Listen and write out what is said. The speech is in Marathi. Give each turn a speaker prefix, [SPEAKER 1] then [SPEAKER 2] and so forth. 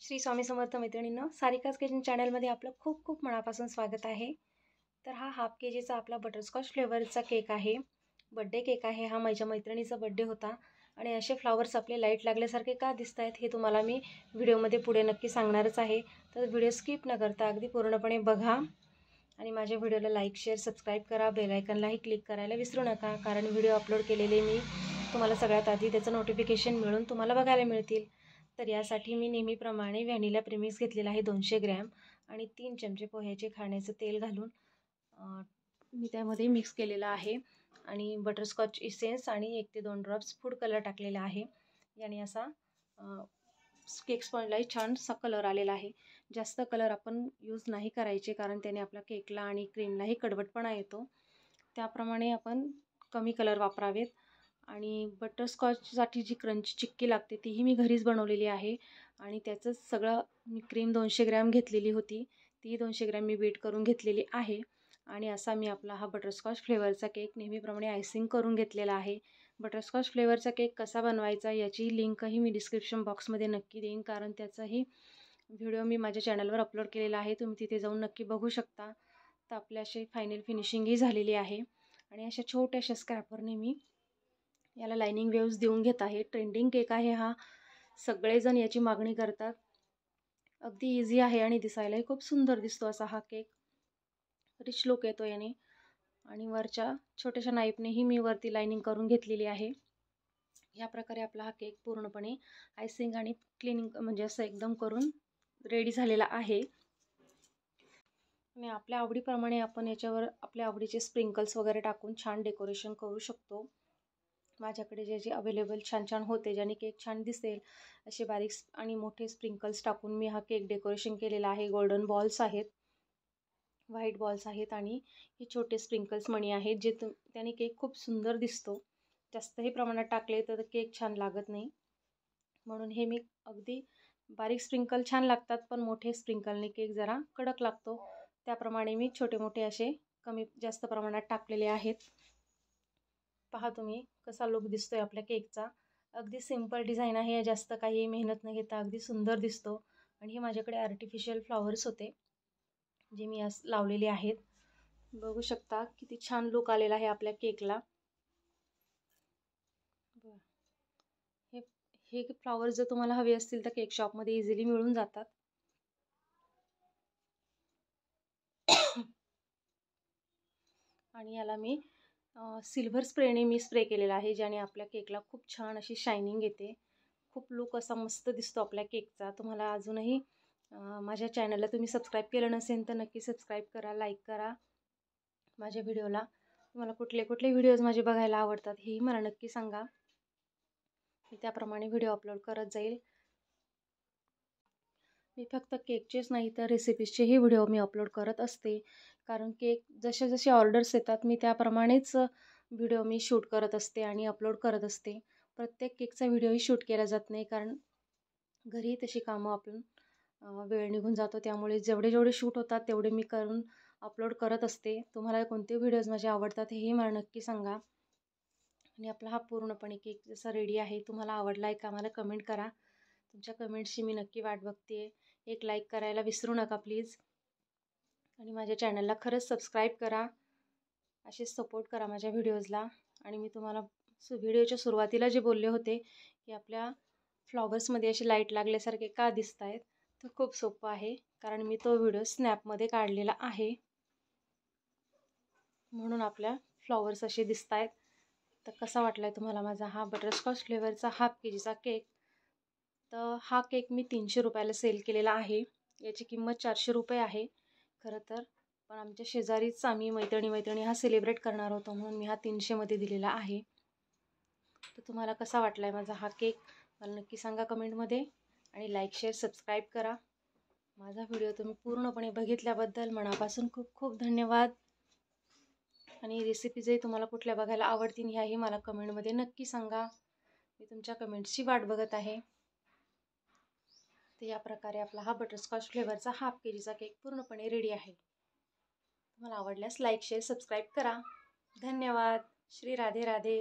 [SPEAKER 1] श्री स्वामी समर्थ मैत्रिणींनो, सारिकाज किचन चॅनलमध्ये आपलं खूप खूप मनापासून स्वागत आहे। तर हा हाफ केजीचा आपला बटरस्कॉच फ्लेवरचा केक आहे। बर्थडे केक आहे हा। माझ्या मैत्रिणीचा बर्थडे होता आणि असे फ्लावर्स आपले लाईट लागल्यासारखे का दिसत आहेत हे तुम्हाला मी व्हिडिओमध्ये पुढे नक्की सांगणारच आहे। तर व्हिडिओ स्किप न करता अगदी पूर्णपणे बघा आणि माझ्या व्हिडिओला लाईक शेअर सबस्क्राईब करा। बेल आयकॉनलाही क्लिक करायला विसरू नका, कारण व्हिडिओ अपलोड केलेले मी तुम्हाला सगळ्यात आधी त्याचं नोटिफिकेशन मिळून तुम्हाला बघायला मिळतील। तर यासाठी मी नेहमीप्रमाणे व्हॅनिला प्रेमिक्स घेतलेला आहे 200 ग्रॅम आणि 3 चमचे पोह्याचे खाण्याचं तेल घालून मी त्यामध्ये मिक्स केलेलं आहे आणि बटरस्कॉच इसेन्स आणि 1 ते 2 ड्रॉप्स फूड कलर टाकलेला आहे। याने असा केक स्पॉन्जलाही छानसा कलर आलेला आहे। जास्त कलर आपण यूज नाही करायचे, कारण त्याने आपला केकला आणि क्रीमलाही कडवटपणा येतो। त्याप्रमाणे आपण कमी कलर वापरावेत। आणि बटरस्कॉचसाठी जी क्रंची चिक्की लागते तीही मी घरीच बनवलेली आहे आणि त्याचं सगळं मी क्रीम 200 ग्रॅम घेतलेली होती, ती 200 ग्रॅम मी बीट करून घेतलेली आहे। आणि असा मी आपला हा बटरस्कॉच फ्लेवरचा केक नेहमीप्रमाणे आयसिंग करून घेतलेला आहे। बटरस्कॉच फ्लेवरचा केक कसा बनवायचा याची लिंकही मी डिस्क्रिप्शन बॉक्समध्ये नक्की देईन, कारण त्याचाही व्हिडिओ मी माझ्या चॅनलवर अपलोड केलेला आहे, तुम्ही तिथे जाऊन नक्की बघू शकता। तर आपल्या अशी फायनल फिनिशिंगही झालेली आहे आणि अशा छोट्याशा स्क्रॅपरने मी याला लाइनिंग वेव्स देऊन घेत आहे। ट्रेंडिंग केक आहे हा, सगळेजण याची मागणी करतात। अगदी इझी आहे आणि दिसायलाही खूप सुंदर दिसतो असा हा केक। रिच लुक येतो याने आणि वरच्या छोट्याशा नाईफनेही मी वरती लाइनिंग करून घेतलेली आहे। या प्रकारे आपला हा केक पूर्णपणे आयसिंग आणि क्लिनिंग म्हणजे असं एकदम करून रेडी झालेला आहे। आणि आपल्या आवडीप्रमाणे आपण याच्यावर आपल्या आवडीचे स्प्रिंकल्स वगैरे टाकून छान डेकोरेशन करू शकतो। माझ्याकडे जे अवेलेबल छान छान होते, ज्याने केक छान दिसेल असे बारीक आणि मोठे स्प्रिंकल्स टाकून मी हा केक डेकोरेशन केलेला आहे। गोल्डन बॉल्स आहेत, व्हाईट बॉल्स आहेत आणि हे छोटे स्प्रिंकल्स मणी आहेत, जे त्याने केक खूप सुंदर दिसतो। जास्तही प्रमाणात टाकले तर केक छान लागत नाही, म्हणून हे मी अगदी बारीक स्प्रिंकल छान लागतात, पण मोठे स्प्रिंकलने केक जरा कडक लागतो। त्याप्रमाणे मी छोटे मोठे असे कमी जास्त प्रमाणात टाकलेले आहेत। पहा तुम्ही कसा लुक दिसतोय आपल्या केकचा। अगदी सिंपल डिझाईन आहे, जास्त काही मेहनत न घेता अगदी सुंदर दिसतो। आणि हे माझ्याकडे आर्टिफिशियल फ्लॉवर्स होते जे मी आज लावलेले आहेत। बघू शकता किती छान लुक आलेला आहे आपल्या केकला। हे फ्लॉवर्स जर तुम्हाला हवे असतील तर केक शॉपमध्ये इझिली मिळून जातात। आणि याला मी सिल्वर स्प्रेने मी स्प्रे केलेला आहे, ज्याने आपल्या केकला खूप छान अशी शायनिंग येते। खूप लुक असा मस्त दिसतो आपल्या केकचा। तुम्हाला अजूनही माझ्या चॅनलला तुम्ही सबस्क्राईब केलं नसेल तर नक्की सबस्क्राईब करा, लाईक करा माझ्या व्हिडिओला। तुम्हाला कुठले कुठले व्हिडिओज माझे बघायला आवडतात हेही मला नक्की सांगा, मी त्याप्रमाणे व्हिडिओ अपलोड करत जाईल। मी फक्त केकचेच नाही तर रेसिपीजचेही व्हिडिओ मी अपलोड करत असते, कारण केक जसे जसे ऑर्डर्स येतात मी त्याप्रमाणेच व्हिडिओ मी शूट करत असते आणि अपलोड करत असते। प्रत्येक केकचा व्हिडिओही शूट केला जात नाही, कारण घरी तशी कामं आपण वेळ निघून जातो, त्यामुळे जेवढे जेवढे शूट होतात तेवढे मी करून अपलोड करत असते। तुम्हाला कोणते व्हिडिओज माझे आवडतात हेही मला नक्की सांगा। आणि आपला हा पूर्णपणे केक जसा रेडी आहे, तुम्हाला आवडला आहे का मला कमेंट करा। तुमच्या कमेंट्सची मी नक्की वाट बघते। एक लाईक करायला विसरू नका प्लीज, आणि माझ्या चॅनलला खरंच सबस्क्राईब करा, असेच सपोर्ट करा माझ्या व्हिडिओजला। आणि मी तुम्हाला व्हिडिओच्या सुरुवातीला जे बोलले होते की आपल्या फ्लॉवर्समध्ये असे लाईट लागल्यासारखे का दिसत आहेत, तर खूप सोपं आहे, कारण मी तो व्हिडिओ स्नॅपमध्ये काढलेला आहे, म्हणून आपल्या फ्लॉवर्स असे दिसत आहेत। तर कसा वाटला आहे तुम्हाला माझा हा बटरस्कॉच फ्लेवरचा हाफ केजीचा केक? तर हा केक मी 300 रुपयाला सेल केलेला आहे। याची किंमत 400 रुपये आहे खरं तर, पण आमच्या शेजारीच आम्ही मैत्रिणी हा सेलिब्रेट करणार होतो, म्हणून मी हा 300मध्ये दिलेला आहे। तर तुम्हाला कसा वाटला आहे माझा हा केक मला नक्की सांगा कमेंटमध्ये, आणि लाईक शेअर सबस्क्राईब करा। माझा व्हिडिओ तुम्ही पूर्णपणे बघितल्याबद्दल मनापासून खूप खूप धन्यवाद। आणि रेसिपीजही तुम्हाला कुठल्या बघायला आवडतील ह्याही मला कमेंटमध्ये नक्की सांगा, मी तुमच्या कमेंट्सची वाट बघत आहे। तर या प्रकारे आपला हा बटरस्कॉच फ्लेवरचा हाफ केजीचा केक पूर्णपणे रेडी आहे। तुम्हाला आवडल्यास लाईक शेअर सबस्क्राईब करा। धन्यवाद। श्री राधे राधे।